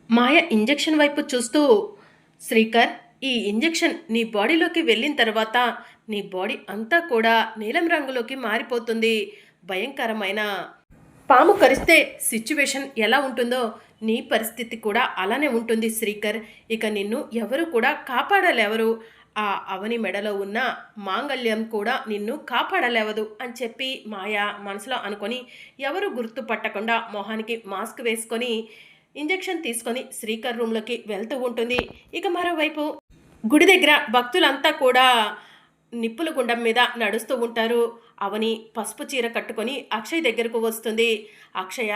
మాయ injection వైపు చూస్తూ, శ్రీకర్, ఈ ఇంజెక్షన్ నీ బాడీలోకి వెళ్ళిన తర్వాత నీ బాడీ అంతా కూడా నీలం రంగులోకి మారిపోతుంది. భయంకరమైన పాము కరిస్తే సిచ్యువేషన్ ఎలా ఉంటుందో నీ పరిస్థితి కూడా అలానే ఉంటుంది శ్రీకర్. ఇక నిన్ను ఎవరు కూడా కాపాడలేవరు. ఆ అవని మెడలో ఉన్న మాంగళ్యం కూడా నిన్ను కాపాడలేవదు అని చెప్పి మాయ మనసులో అనుకొని ఎవరు గుర్తుపట్టకుండా మొహానికి మాస్క్ వేసుకొని ఇంజెక్షన్ తీసుకొని శ్రీకర్ రూమ్లోకి వెళ్తూ ఉంటుంది. ఇక మరోవైపు గుడి దగ్గర భక్తులంతా కూడా నిప్పుల గుండం మీద నడుస్తూ ఉంటారు. అవని పసుపు చీర కట్టుకొని అక్షయ్ దగ్గరకు వస్తుంది. అక్షయ,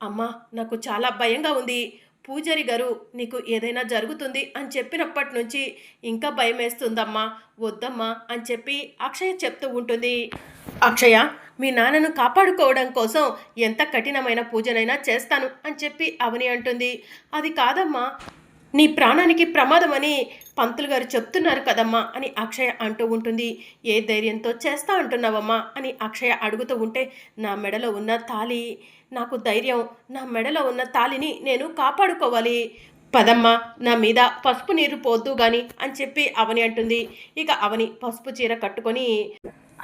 అమ్మా, నాకు చాలా భయంగా ఉంది. పూజారి గారు నీకు ఏదైనా జరుగుతుంది అని చెప్పినప్పటి నుంచి ఇంకా భయం వేస్తుందమ్మా, వద్దమ్మా అని చెప్పి అక్షయ చెప్తూ ఉంటుంది. అక్షయ, మీ నాన్నను కాపాడుకోవడం కోసం ఎంత కఠినమైన పూజనైనా చేస్తాను అని చెప్పి అవని అంటుంది. అది కాదమ్మా, నీ ప్రాణానికి ప్రమాదమని పంతులు గారు చెప్తున్నారు కదమ్మా అని అక్షయ అంటూ ఉంటుంది. ఏ ధైర్యంతో చేస్తా అంటున్నావమ్మా అని అక్షయ అడుగుతూ ఉంటే, నా మెడలో ఉన్న తాళి నాకు ధైర్యం. నా మెడలో ఉన్న తాళిని నేను కాపాడుకోవాలి. పదమ్మా, నా మీద పసుపు నీరు పోద్దు గాని అని చెప్పి అవని అంటుంది. ఇక అవని పసుపు చీర కట్టుకొని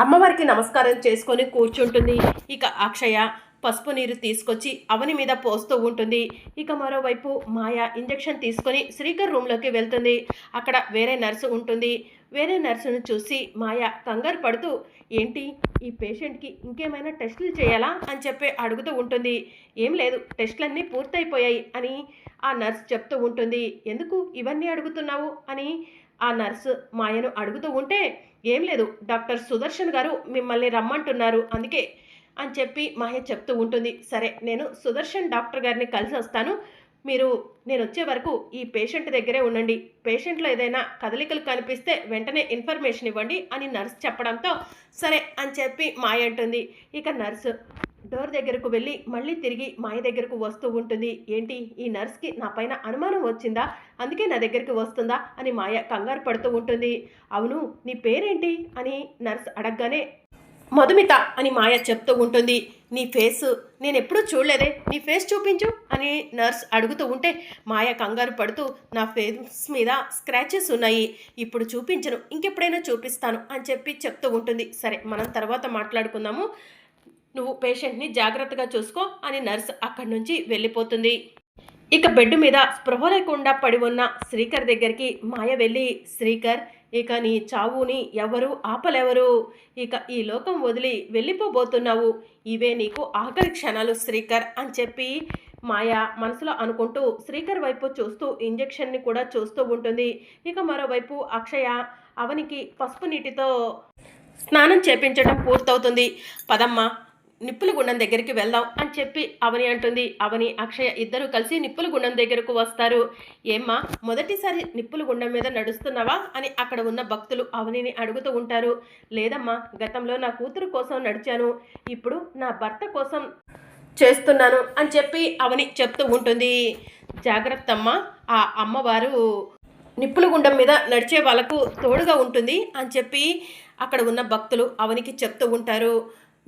అమ్మవారికి నమస్కారం చేసుకొని కూర్చుంటుంది. ఇక అక్షయ పసుపు నీరు తీసుకొచ్చి అవని మీద పోస్తూ ఉంటుంది. ఇక మరోవైపు మాయ ఇంజెక్షన్ తీసుకొని శ్రీకర్ రూమ్లోకి వెళ్తుంది. అక్కడ వేరే నర్సు ఉంటుంది. వేరే నర్సును చూసి మాయ కంగారు పడుతూ, ఏంటి, ఈ పేషెంట్కి ఇంకేమైనా టెస్టులు చేయాలా అని చెప్పి అడుగుతూ ఉంటుంది. ఏం లేదు, టెస్టులన్నీ పూర్తయిపోయాయి అని ఆ నర్స్ చెప్తూ ఉంటుంది. ఎందుకు ఇవన్నీ అడుగుతున్నావు అని ఆ నర్సు మాయను అడుగుతూ ఉంటే, ఏం లేదు, డాక్టర్ సుదర్శన్ గారు మిమ్మల్ని రమ్మంటున్నారు అందుకే అని చెప్పి మాయ చెప్తూ ఉంటుంది. సరే, నేను సుదర్శన్ డాక్టర్ గారిని కలిసి వస్తాను, మీరు నేను వచ్చే వరకు ఈ పేషెంట్ దగ్గరే ఉండండి, పేషెంట్లో ఏదైనా కదలికలు కనిపిస్తే వెంటనే ఇన్ఫర్మేషన్ ఇవ్వండి అని నర్స్ చెప్పడంతో సరే అని చెప్పి మాయ అంటుంది. ఇక నర్సు డోర్ దగ్గరకు వెళ్ళి మళ్ళీ తిరిగి మాయ దగ్గరకు వస్తూ ఉంటుంది. ఏంటి, ఈ నర్స్కి నా పైన అనుమానం వచ్చిందా, అందుకే నా దగ్గరికి వస్తుందా అని మాయ కంగారు పడుతూ ఉంటుంది. అవును, నీ పేరేంటి అని నర్స్ అడగగానే మధుమిత అని మాయ చెప్తూ ఉంటుంది. నీ ఫేస్ నేను ఎప్పుడూ చూడలేదే, నీ ఫేస్ చూపించు అని నర్స్ అడుగుతూ ఉంటే మాయ కంగారు పడుతూ, నా ఫేస్ మీద స్క్రాచెస్ ఉన్నాయి, ఇప్పుడు చూపించను, ఇంకెప్పుడైనా చూపిస్తాను అని చెప్పి చెప్తూ ఉంటుంది. సరే, మనం తర్వాత మాట్లాడుకుందాము, నువ్వు పేషెంట్ని జాగ్రత్తగా చూసుకో అని నర్స్ అక్కడి నుంచి వెళ్ళిపోతుంది. ఇక బెడ్ మీద స్పృహ లేకుండా పడి ఉన్న శ్రీకర్ దగ్గరికి మాయ వెళ్ళి, శ్రీకర్, ఇక నీ చావుని ఎవరు ఆపలేవరు, ఇక ఈ లోకం వదిలి వెళ్ళిపోబోతున్నావు, ఇవే నీకు ఆఖరి క్షణాలు శ్రీకర్ అని చెప్పి మాయ మనసులో అనుకుంటూ శ్రీకర్ వైపు చూస్తూ ఇంజెక్షన్ని కూడా చూస్తూ ఉంటుంది. ఇక మరోవైపు అక్షయ అవనికి పసుపు నీటితో స్నానం చేపించడం పూర్తవుతుంది. పదమ్మ, నిప్పుల గుండం దగ్గరికి వెళ్దాం అని చెప్పి అవని అంటుంది. అవని అక్షయ ఇద్దరు కలిసి నిప్పుల గుండం దగ్గరకు వస్తారు. ఏమ్మా, మొదటిసారి నిప్పుల గుండం మీద నడుస్తున్నావా అని అక్కడ ఉన్న భక్తులు అవనిని అడుగుతూ ఉంటారు. లేదమ్మా, గతంలో నా కూతురు కోసం నడిచాను, ఇప్పుడు నా భర్త కోసం చేస్తున్నాను అని చెప్పి అవని చెప్తూ ఉంటుంది. జాగ్రత్త అమ్మా, ఆ అమ్మవారు నిప్పుల గుండం మీద నడిచే వాళ్ళకు తోడుగా ఉంటుంది అని చెప్పి అక్కడ ఉన్న భక్తులు అవనికి చెప్తూ ఉంటారు.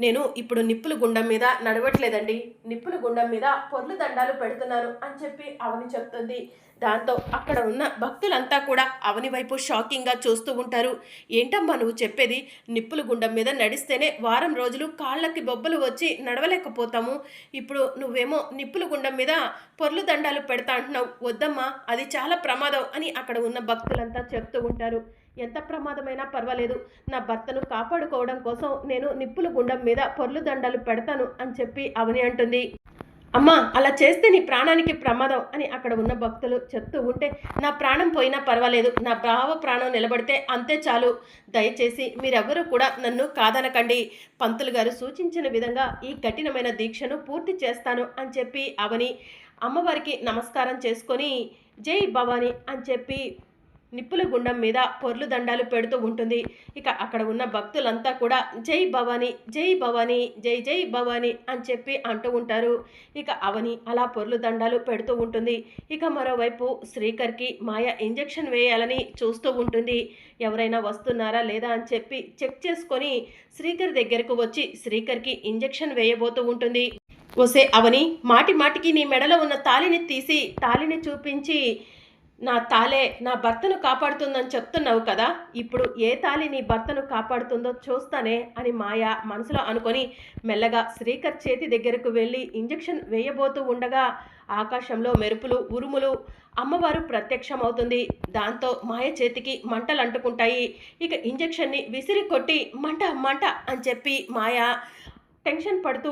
నేను ఇప్పుడు నిప్పుల గుండం మీద నడవట్లేదండి, నిప్పుల గుండం మీద పొర్లు దండాలు పెడుతున్నాను అని చెప్పి అవని చెప్తుంది. దాంతో అక్కడ ఉన్న భక్తులంతా కూడా అవని వైపు షాకింగ్గా చూస్తూ ఉంటారు. ఏంటమ్మా నువ్వు చెప్పేది, నిప్పుల గుండం మీద నడిస్తేనే వారం రోజులు కాళ్ళకి బొబ్బలు వచ్చి నడవలేకపోతాము, ఇప్పుడు నువ్వేమో నిప్పుల గుండం మీద పొర్లు దండాలు పెడతా అంటున్నావు, వద్దమ్మా, అది చాలా ప్రమాదం అని అక్కడ ఉన్న భక్తులంతా చెప్తూ ఉంటారు. ఎంత ప్రమాదమైనా పర్వాలేదు, నా భర్తను కాపాడుకోవడం కోసం నేను నిప్పుల గుండం మీద పొర్లు దండాలు పెడతాను అని చెప్పి అవని అంటుంది. అమ్మా, అలా చేస్తే నీ ప్రాణానికి ప్రమాదం అని అక్కడ ఉన్న భక్తులు చెప్తూ ఉంటే, నా ప్రాణం పోయినా పర్వాలేదు, నా బావ ప్రాణం నిలబడితే అంతే చాలు, దయచేసి మీరెవ్వరూ కూడా నన్ను కాదనకండి, పంతులు గారు సూచించిన విధంగా ఈ కఠినమైన దీక్షను పూర్తి చేస్తాను అని చెప్పి అవని అమ్మవారికి నమస్కారం చేసుకొని జై భవాని అని చెప్పి నిప్పుల గుండం మీద పొర్లు దండాలు పెడుతూ ఉంటుంది. ఇక అక్కడ ఉన్న భక్తులంతా కూడా జై భవాని, జై భవాని, జై జై భవాని అని చెప్పి అంటూ ఉంటారు. ఇక అవని అలా పొర్లు దండాలు పెడుతూ ఉంటుంది. ఇక మరోవైపు శ్రీకర్కి మాయ ఇంజెక్షన్ వేయాలని చూస్తూ ఉంటుంది. ఎవరైనా వస్తున్నారా లేదా అని చెప్పి చెక్ చేసుకొని శ్రీకర్ దగ్గరకు వచ్చి శ్రీకర్కి ఇంజెక్షన్ వేయబోతూ ఉంటుంది. ఒసే అవని, మాటి మాటికి నీ మెడలో ఉన్న తాళిని తీసి తాళిని చూపించి నా తాళే నా భర్తను కాపాడుతుందని చెప్తున్నావు కదా, ఇప్పుడు ఏ తాళి నీ భర్తను కాపాడుతుందో చూస్తానే అని మాయ మనసులో అనుకొని మెల్లగా శ్రీకర్ చేతి దగ్గరకు వెళ్ళి ఇంజెక్షన్ వేయబోతూ ఉండగా ఆకాశంలో మెరుపులు ఉరుములు అమ్మవారు ప్రత్యక్షమవుతుంది. దాంతో మాయ చేతికి మంటలు అంటుకుంటాయి. ఇక ఇంజెక్షన్ని విసిరి కొట్టి మంట మంట అని చెప్పి మాయ టెన్షన్ పడుతూ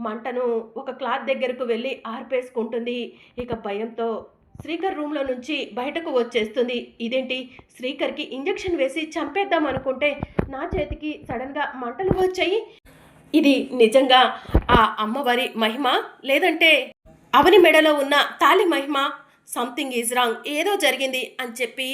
మంటను ఒక క్లాత్ దగ్గరకు వెళ్ళి ఆర్పేసుకుంటుంది. ఇక భయంతో శ్రీకర్ రూమ్లో నుంచి బయటకు వచ్చేస్తుంది. ఇదేంటి, శ్రీకర్కి ఇంజెక్షన్ వేసి చంపేద్దాం అనుకుంటే నా చేతికి సడన్గా మంటలు వచ్చాయి. ఇది నిజంగా ఆ అమ్మవారి మహిమ, లేదంటే అవని మెడలో ఉన్న తాలి మహిమ? సంథింగ్ ఈజ్ రాంగ్, ఏదో జరిగింది అని చెప్పి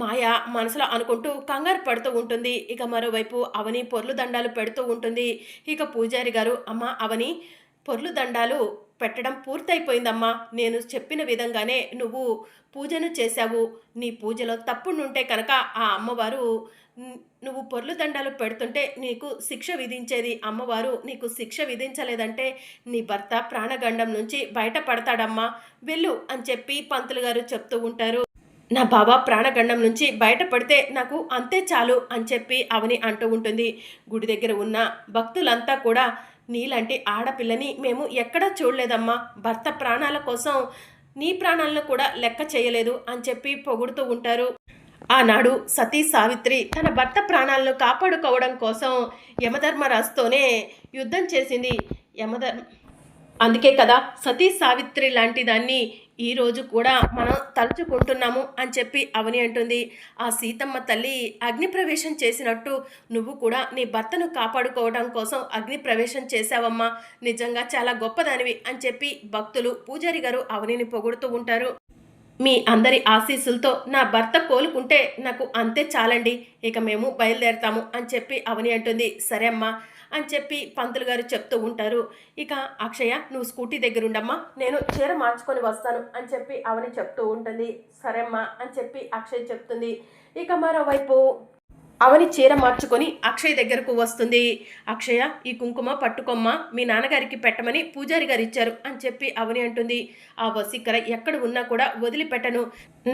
మాయ మనసులో అనుకుంటూ కంగారు పడుతూ ఉంటుంది. ఇక మరోవైపు అవని పొర్లు దండాలు పెడుతూ ఉంటుంది. ఇక పూజారి గారు, అమ్మ అవని, పొర్లు దండాలు పెట్టడం పూర్తయిపోయిందమ్మా. నేను చెప్పిన విధంగానే నువ్వు పూజను చేశావు. నీ పూజలో తప్పుండుంటే కనుక ఆ అమ్మవారు నువ్వు పొర్లు దండాలు పెడుతుంటే నీకు శిక్ష విధించేది. అమ్మవారు నీకు శిక్ష విధించలేదంటే నీ భర్త ప్రాణగండం నుంచి బయటపడతాడమ్మా, వెళ్ళు అని చెప్పి పంతులు గారు చెప్తూ ఉంటారు. నా బావ ప్రాణగండం నుంచి బయటపడితే నాకు అంతే చాలు అని చెప్పి అవని అంటూ ఉంటుంది. గుడి దగ్గర ఉన్న భక్తులంతా కూడా నీలాంటి ఆడపిల్లని మేము ఎక్కడా చూడలేదమ్మా, భర్త ప్రాణాల కోసం నీ ప్రాణాలను కూడా లెక్క చేయలేదు అని చెప్పి పొగుడుతూ ఉంటారు. ఆనాడు సతీ సావిత్రి తన భర్త ప్రాణాలను కాపాడుకోవడం కోసం యమధర్మరాజుతోనే యుద్ధం చేసింది. అందుకే కదా సతీ సావిత్రి లాంటి దాన్ని ఈరోజు కూడా మనం తలుచుకుంటున్నాము అని చెప్పి అవని అంటుంది. ఆ సీతమ్మ తల్లి అగ్నిప్రవేశం చేసినట్టు నువ్వు కూడా నీ భర్తను కాపాడుకోవడం కోసం అగ్నిప్రవేశం చేశావమ్మా, నిజంగా చాలా గొప్పదానివి అని చెప్పి భక్తులు పూజారి గారు అవనిని పొగుడుతూ ఉంటారు. మీ అందరి ఆశీస్సులతో నా భర్త కోలుకుంటే నాకు అంతే చాలండి, ఇక మేము బయలుదేరతాము అని చెప్పి అవని అంటుంది. సరే అమ్మా అని చెప్పి పంతులు గారు చెప్తూ ఉంటారు. ఇక అక్షయ, నువ్వు స్కూటీ దగ్గర ఉండమ్మా, నేను చీర మార్చుకొని వస్తాను అని చెప్పి అవని చెప్తూ ఉంటుంది. సరే అమ్మా అని చెప్పి అక్షయ్ చెప్తుంది. ఇక మరోవైపు అవని చీర మార్చుకొని అక్షయ్ దగ్గరకు వస్తుంది. అక్షయ, ఈ కుంకుమ పట్టుకొమ్మ, మీ నాన్నగారికి పెట్టమని పూజారి గారు ఇచ్చారు అని చెప్పి అవని అంటుంది. ఆ వసీకర ఎక్కడ ఉన్నా కూడా వదిలిపెట్టను,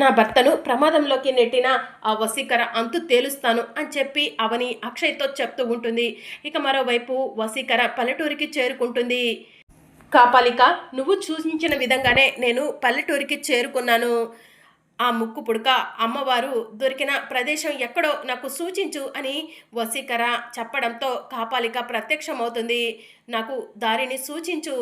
నా భర్తను ప్రమాదంలోకి నెట్టిన ఆ వసీకర అంతు తేలుస్తాను అని చెప్పి అవని అక్షయ్తో చెప్తూ ఉంటుంది. ఇక మరోవైపు వసీకర పల్లెటూరికి చేరుకుంటుంది. కాపాలిక, నువ్వు సూచించిన విధంగానే నేను పల్లెటూరికి చేరుకున్నాను. ఆ ముక్కు పుడక అమ్మవారు దొరికిన ప్రదేశం ఎక్కడో నాకు సూచించు అని వసీకర చెప్పడంతో కాపాలిక ప్రత్యక్షమవుతుంది. నాకు దారిని సూచించు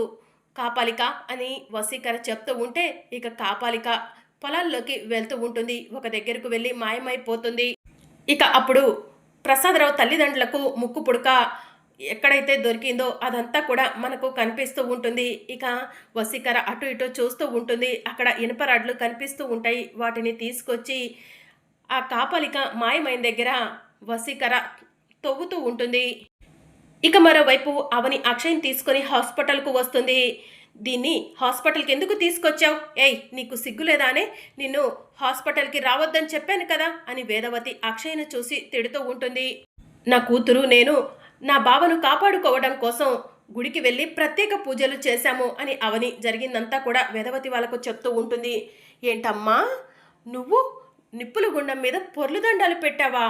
కాపాలిక అని వసీకర చెప్తూ ఉంటే ఇక కాపాలిక పొలాల్లోకి వెళ్తూ ఉంటుంది. ఒక దగ్గరకు వెళ్ళి మాయమైపోతుంది. ఇక అప్పుడు ప్రసాదరావు తల్లిదండ్రులకు ముక్కు పుడక ఎక్కడైతే దొరికిందో అదంతా కూడా మనకు కనిపిస్తూ ఉంటుంది. ఇక వసీకర అటు ఇటు చూస్తూ ఉంటుంది. అక్కడ ఇనుప రాడ్లు కనిపిస్తూ ఉంటాయి. వాటిని తీసుకొచ్చి ఆ కాపలిక మాయమైన దగ్గర వసీకర తవ్వుతూ ఉంటుంది. ఇక మరోవైపు అవని అక్షయ్ని తీసుకొని హాస్పిటల్కు వస్తుంది. దీన్ని హాస్పిటల్కి ఎందుకు తీసుకొచ్చావు? ఏయ్, నీకు సిగ్గులేదా అనే, నిన్ను హాస్పిటల్కి రావద్దని చెప్పాను కదా అని వేదవతి అక్షయ్ను చూసి తిడుతూ ఉంటుంది. నా కూతురు నేను నా బావను కాపాడుకోవడం కోసం గుడికి వెళ్ళి ప్రత్యేక పూజలు చేశాము అని అవని జరిగిందంతా కూడా వేదవతి వాళ్ళకు చెప్తూ ఉంటుంది. ఏంటమ్మా, నువ్వు నిప్పుల గుండం మీద పొర్లు దండాలు పెట్టావా?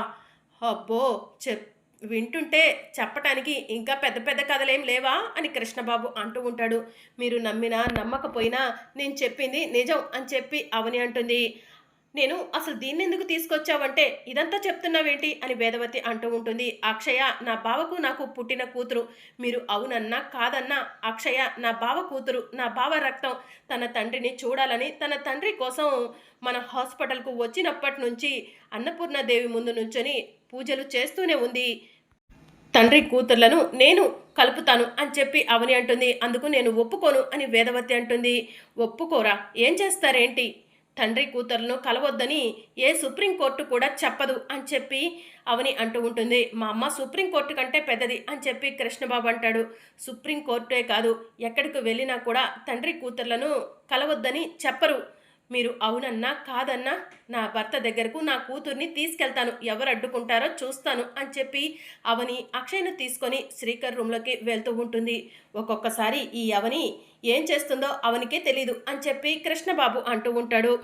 అబ్బో, వింటుంటే చెప్పటానికి ఇంకా పెద్ద పెద్ద కథలేం లేవా అని కృష్ణబాబు అంటూ ఉంటాడు. మీరు నమ్మినా నమ్మకపోయినా నేను చెప్పింది నిజం అని చెప్పి అవని అంటుంది. నేను అసలు దీన్ని ఎందుకు తీసుకొచ్చావంటే ఇదంతా చెప్తున్నావేంటి అని వేదవతి అంటూ ఉంటుంది. అక్షయ నా బావకు నాకు పుట్టిన కూతురు, మీరు అవునన్నా కాదన్నా అక్షయ నా బావ కూతురు, నా బావ రక్తం. తన తండ్రిని చూడాలని తన తండ్రి కోసం మన హాస్పిటల్కు వచ్చినప్పటి నుంచి అన్నపూర్ణాదేవి ముందు నుంచొని పూజలు చేస్తూనే ఉంది. తండ్రి కూతుర్లను నేను కలుపుతాను అని చెప్పి అవని అంటుంది. అందుకు నేను ఒప్పుకోను అని వేదవతి అంటుంది. ఒప్పుకోరా? ఏం చేస్తారేంటి? తండ్రి కూతురును కలవద్దని ఏ సుప్రీంకోర్టు కూడా చెప్పదు అని చెప్పి అవని అంటూ ఉంటుంది. మా అమ్మ సుప్రీంకోర్టు కంటే పెద్దది అని చెప్పి కృష్ణబాబు అంటాడు. సుప్రీంకోర్టే కాదు, ఎక్కడికి వెళ్ళినా కూడా తండ్రి కూతుర్లను కలవద్దని చెప్పరు. మీరు అవునన్నా కాదన్నా నా భర్త దగ్గరకు నా కూతుర్ని తీసుకెళ్తాను, ఎవరు అడ్డుకుంటారో చూస్తాను అని చెప్పి అవని అక్షయ్ను తీసుకొని శ్రీకర్ రూమ్లోకి వెళ్తూ ఉంటుంది. ఒక్కొక్కసారి ఈ అవని ఏం చేస్తుందో అవనికే తెలీదు అని చెప్పి కృష్ణబాబు అంటూ ఉంటాడు.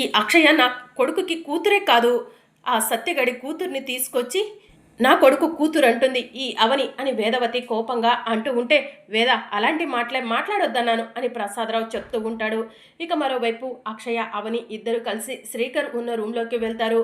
ఈ అక్షయ నా కొడుకుకి కూతురే కాదు, ఆ సత్యగడి కూతుర్ని తీసుకొచ్చి నా కొడుకు కూతురు అంటుంది ఈ అవని అని వేదవతి కోపంగా అంటూ ఉంటే, వేద అలాంటి మాటలే మాట్లాడొద్దన్నాను అని ప్రసాదరావు చెప్తూ ఉంటాడు. ఇక మరోవైపు అక్షయ అవని ఇద్దరు కలిసి శ్రీకర్ ఉన్న రూమ్లోకి వెళ్తారు.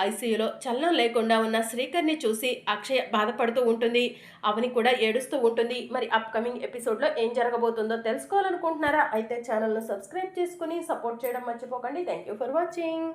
ఐసీయూలో చలనం లేకుండా ఉన్న శ్రీకర్ని చూసి అక్షయ బాధపడుతూ ఉంటుంది. అవని కూడా ఏడుస్తూ ఉంటుంది. మరి అప్కమింగ్ ఎపిసోడ్లో ఏం జరగబోతుందో తెలుసుకోవాలనుకుంటున్నారా? అయితే ఛానల్ను సబ్స్క్రైబ్ చేసుకుని సపోర్ట్ చేయడం మర్చిపోకండి. Thank you for watching.